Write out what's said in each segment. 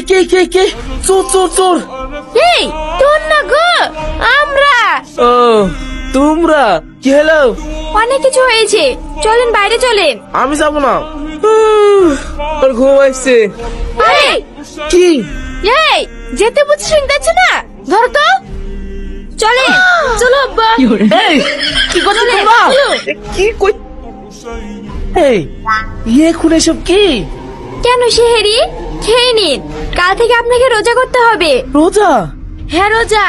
কে চোর চোর চোর। এই তোর না গো, আমরা। ও তোমরা, কি হলো? অনেক কিছু হয়েছে, চলেন বাইরে চলেন। আমি যাবো না, আর ঘুম আসছে। আরে কি? এই যেতে বুঝে শুনতেছ না, ধরো তো। চলেন, চলো আব্বা। এই কি করছো চলেন, তোমরা? চলো। কি কই? এই এখন এসব কি? কেন সেহেরি? খেয়ে নিন, কাল থেকে আপনাকে রোজা করতে হবে। রোজা? হ্যাঁ রোজা,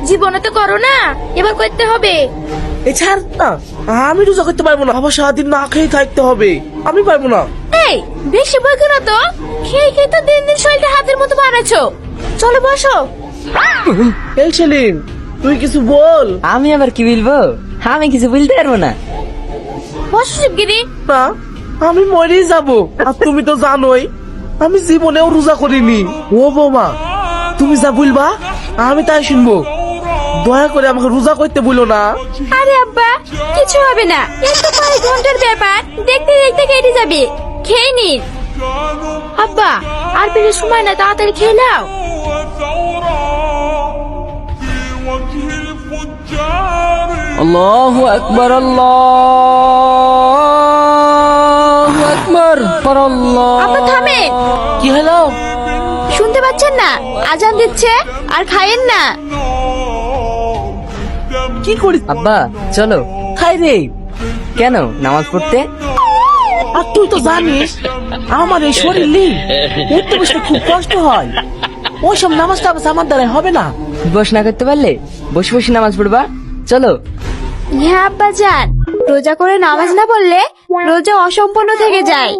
জীবনে তো করো না, এবার করতে হবে। এই ছাড় না, আমি রোজা করতে পারবো না, আবার সারাদিন না খেয়ে থাকতে হবে, আমি পারবো না। এই বেশি বই কেন তো, খেয়ে খেয়ে তো দিন দিন শরীরটা হাতের মতো বাড়াচ্ছো। চলো বসো। এই সেলিম, তুই কিছু বল। আমি আবার কি বলবো? আমি কিছু বলতে পারবো না। বসো শিবগিরি। না, আমি মরেই যাব, আর তুমি তো জানোই আমি জীবনেও রোজা করিনি। ও বৌমা, তুমি যা বলবা আমি তাই শুনবো, দয়া করে আমাকে রোজা করতে বলো না। আরে আব্বা, কিছু হবে না, এই তো কয়েক ঘন্টার ব্যাপার, দেখতে দেখতে কেটে যাবে। খেয়ে নিন। আব্বা আর বেশি সময় না, তাড়াতাড়ি খেয়ে নাও। আল্লাহু আকবার, আল্লাহু আকবার, আব্বা থামেন। কি হলো? শুনতে পাচ্ছেন না, আজান দিচ্ছে, আর খায়েন না। কি করি? আব্বা চলো। খাই রে। কেন, নামাজ পড়তে? আর তুই তো জানিস আমার এই শরীর নেই, উঠতে বসতে খুব কষ্ট হয়, ওইসব নামাজ টামাজ আমার দ্বারা হবে না। বস না করতে পারলে বসে বসে নামাজ পড়বা, চলো। হ্যাঁ আব্বা যান, রোজা করে নামাজ না পড়লে রোজা অসম্পূর্ণ থেকে যায়।